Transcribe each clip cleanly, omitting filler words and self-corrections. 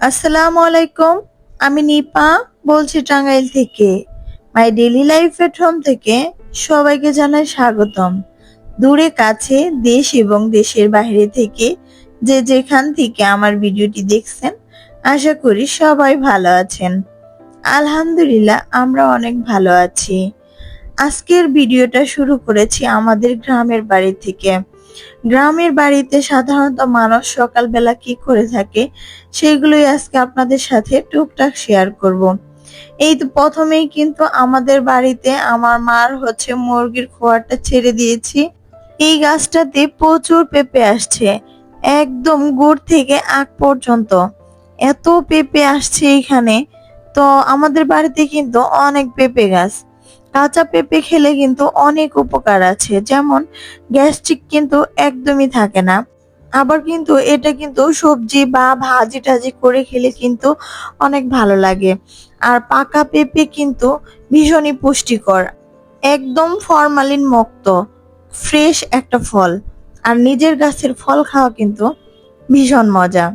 আসসালামু আলাইকুম। আমি নিপা বলছি টাঙ্গাইল থেকে। My daily life at home থেকে সবাইকে জানাই স্বাগতম। দূরে কাছে দেশ এবং দেশের বাইরে থেকে যে যেখান থেকে আমার ভিডিওটি দেখছেন, আশা করি সবাই ভালো আছেন। আলহামদুলিল্লাহ, আমরা অনেক ভালো আছি। আজকের ভিডিওটা শুরু করেছি আমাদের গ্রামের বাড়ি থেকে। গ্রামের বাড়িতে সাধারণত মানুষ সকালবেলা কি করে থাকে সেগুলোই আজকে আপনাদের সাথে টুকটাক শেয়ার করব। এই তো প্রথমেই কিন্তু আমাদের বাড়িতে আমার মার মুরগির খোয়ারটা ছেড়ে দিয়েছি। এই গাছটাতে প্রচুর পেঁপে আসছে, একদম গোড় থেকে আগ পর্যন্ত এত পেঁপে আসছে এখানে। তো আমাদের বাড়িতে কিন্তু অনেক পেঁপে গাছ। কাঁচা পেঁপে খেলে কিন্তু অনেক উপকার আছে, যেমন গ্যাস্ট্রিক কিন্তু একদমই থাকে না। আবার কিন্তু এটা কিন্তু সবজি বা ভাজি টাজি করে খেলে কিন্তু অনেক ভালো লাগে। আর পাকা পেঁপে কিন্তু ভীষণই পুষ্টিকর, একদম ফরমালিন মুক্ত, ফ্রেশ একটা ফল। আর নিজের গাছের ফল খাওয়া কিন্তু ভীষণ মজা।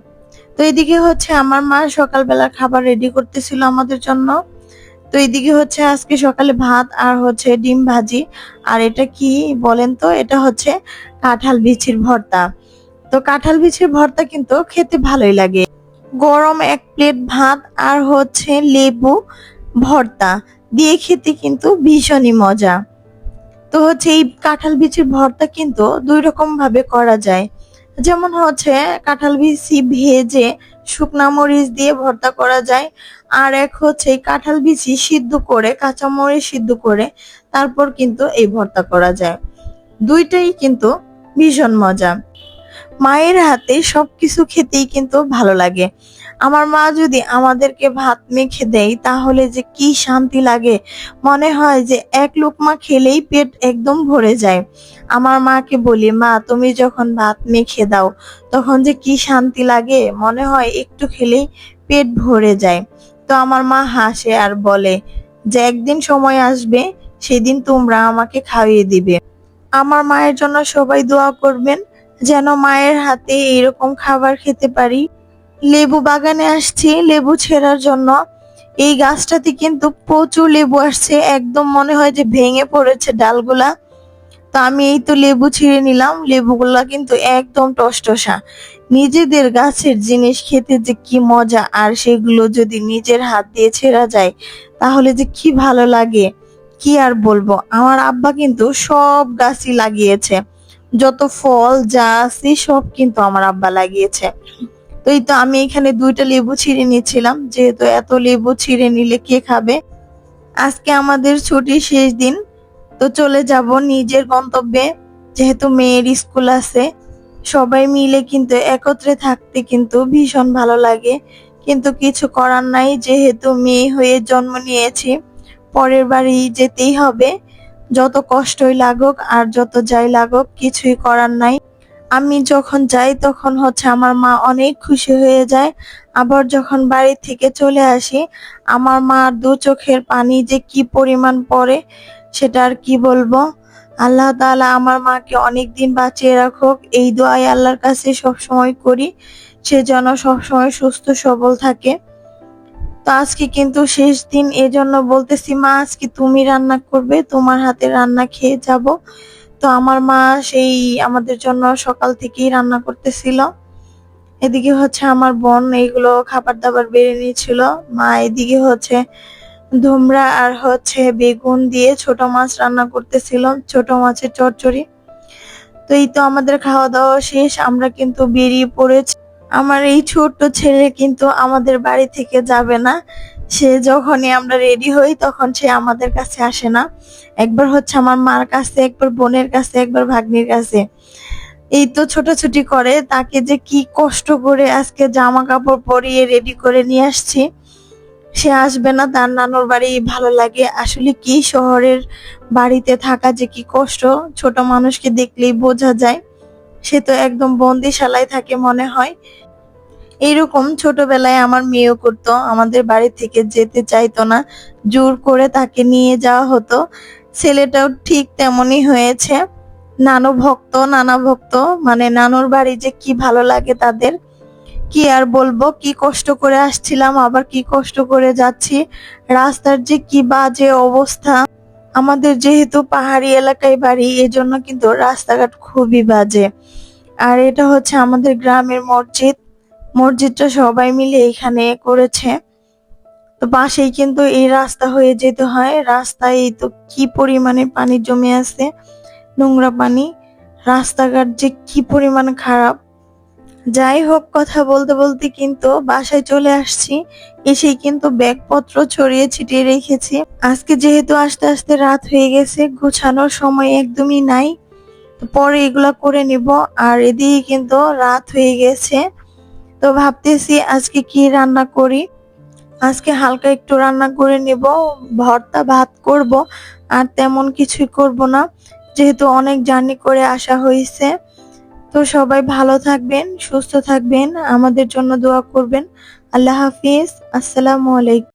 তো এদিকে আমার মা সকালবেলা খাবার রেডি করতেছিল আমাদের জন্য। তো এদিকে আজকে সকালে ভাত আর ডিম ভাজি। আর এটা কি বলেন তো, এটা কাঁঠাল বিচির ভর্তা। তো কাঁঠাল বিচির ভর্তা কিন্তু খেতে ভালোই লাগে। গরম এক প্লেট ভাত আর লেবু ভর্তা দিয়ে খেতে কিন্তু ভীষণই মজা। তো এই কাঁঠাল বিচির ভর্তা কিন্তু দুই রকম ভাবে করা যায়। যেমন কাঁঠাল বিচি ভেজে শুকনা মরিচ দিয়ে ভর্তা করা যায়। আর এক কাঁঠাল বিচি সিদ্ধ করে, কাঁচা মরিচ সিদ্ধ করে তারপর কিন্তু এই ভর্তা করা যায়। দুইটাই কিন্তু ভীষণ মজা। মায়ের হাতে সবকিছু খেতেই কিন্তু ভালো লাগে। আমার মা যদি আমাদেরকে ভাত মেখে দেয় তাহলে যে কি শান্তি লাগে, মনে হয় যে এক লোকমা খেলেই পেট একদম ভরে যায়। আমার মাকে বলি, মা তুমি যখন ভাত মেখে দাও তখন যে কি শান্তি লাগে, মনে হয় একটু খেলেই পেট ভরে যায়। তো আমার মা হাসে আর বলে যে একদিন সময় আসবে, সেদিন তোমরা আমাকে খাইয়ে দিবে। আমার মায়ের জন্য সবাই দোয়া করবেন যেন মায়ের হাতে এরকম খাবার খেতে পারি। লেবু বাগানে আসছি লেবু ছেঁড়ার জন্য। এই গাছটাতে কিন্তু প্রচুর লেবু আসছে, একদম মনে হয় যে ভেঙে পড়েছে ডালগুলা। তো আমি এই তো লেবু ছিঁড়ে নিলাম। লেবুগুলা কিন্তু একদম টসটসা। নিজেদের গাছের জিনিস খেতে যে কি মজা, আর সেগুলো যদি নিজের হাত দিয়ে ছেঁড়া যায় তাহলে যে কি ভালো লাগে, কি আর বলবো। আমার আব্বা কিন্তু সব গাছই লাগিয়েছে, যত ফল যা আছে সব কিন্তু আমার আব্বা লাগিয়েছে। তো এই তো আমি এখানে দুইটা লেবু ছিঁড়ে নিচ্ছিলাম, যেহেতু এত লেবু ছিঁড়ে নিলে কে খাবে। আজকে আমাদের ছুটির শেষ দিন, তো চলে যাব নিজের গন্তব্যে। যেহেতু মেয়ের স্কুল আছে, সবাই মিলে কিন্তু একত্রে থাকতে কিন্তু ভীষণ ভালো লাগে। কিন্তু কিছু করার নাই, যেহেতু মেয়ে হয়ে জন্ম নিয়েছি, পরের বাড়ি যেতেই হবে। যত কষ্টই লাগুক আর যত যাই লাগুক, কিছুই করার নাই। আমি যখন যাই তখন আমার মা অনেক খুশি হয়ে যায়। আবার যখন বাড়ি থেকে চলে আসি, আমার মার দু চোখের পানি যে কি পরিমাণ পড়ে সেটা আর কি বলবো। আল্লাহ তাআলা আমার মাকে অনেক দিন বাঁচিয়ে রাখুক, এই দোয়াই আল্লাহর কাছে সবসময় করি, সে যেন সবসময় সুস্থ সবল থাকে। তো আজকে কিন্তু শেষ দিন, এজন্য বলতেছি মা আজকে তুমি রান্না করবে, তোমার হাতে রান্না খেয়ে যাব। তো আমার মা সেই আমাদের জন্য সকাল থেকেই রান্না করতেছিল। এদিকে আমার বোন এইগুলো খাবার দাবার বেড়ে নিয়েছিল। মা এদিকে ধুমরা আর বেগুন দিয়ে ছোট মাছ রান্না করতেছিল, ছোট মাছের চচ্চড়ি। তো এই তো আমাদের খাওয়া দাওয়া শেষ, আমরা কিন্তু বেরিয়ে পড়েছি। আমার এই ছোট্ট ছেলে কিন্তু আমাদের বাড়ি থেকে যাবে না। সে যখনই আমরা রেডি হই তখন সে আমাদের কাছে আসে না। একবার আমার মার কাছে, একবার বোনের কাছে, একবার ভাগ্নির কাছে। এই তো ছোটাছুটি করে। তাকে যে কি কষ্ট করে আজকে জামা কাপড় পরিয়ে রেডি করে নিয়ে আসছি। সে আসবে না, তার নানুর বাড়ি ভালো লাগে। আসলে কি শহরের বাড়িতে থাকা যে কি কষ্ট, ছোট মানুষকে দেখলেই বোঝা যায়। সে তো একদম বন্দিশালায় থাকে মনে হয়। এইরকম ছোটবেলায় আমার মেয়েও করতো, আমাদের বাড়ি থেকে যেতে চাইতো না, জোর করে তাকে নিয়ে যাওয়া হতো। ছেলেটাও ঠিক তেমনই হয়েছে। নানু ভক্ত, নানা ভক্ত, মানে নানুর বাড়ি যে কি ভালো লাগে তাদের। কি আর বলবো, কি কষ্ট করে আসছিলাম আবার কি কষ্ট করে যাচ্ছি। রাস্তার যে কি বাজে অবস্থা। আমাদের যেহেতু পাহাড়ি এলাকায় বাড়ি, এজন্য কিন্তু রাস্তাঘাট খুবই বাজে। আর এটা হচ্ছে আমাদের গ্রামের মসজিদ। মসজিদটা সবাই মিলে এখানে করেছে। তো পাশেই কিন্তু এই রাস্তা হয়ে যেতে হয়। রাস্তায় তো কি পরিমাণে পানি জমে আছে, নোংরা পানি। রাস্তাঘাট যে কি পরিমাণ খারাপ। যাই হোক, কথা বলতে বলতে কিন্তু বাসায় চলে আসছি। এসেই কিন্তু ব্যাগপত্র ছড়িয়ে ছিটিয়ে রেখেছি। আজকে যেহেতু আস্তে আস্তে রাত হয়ে গেছে, গোছানোর সময় একদমই নাই। তো পরে এগুলা করে নিব। আর এদিকে কিন্তু রাত হয়ে গেছে। তো ভাবতেছি আজকে কি রান্না করি। আজকে হালকা একটু রান্না করে নিব, ভর্তা ভাত করব। আর তেমন কিছুই করব না, যেহেতু অনেক জার্নি করে আসা হয়েছে। তো সবাই ভালো থাকবেন, সুস্থ থাকবেন, আমাদের জন্য দোয়া করবেন। আল্লাহ হাফিজ। আসসালামু আলাইকুম।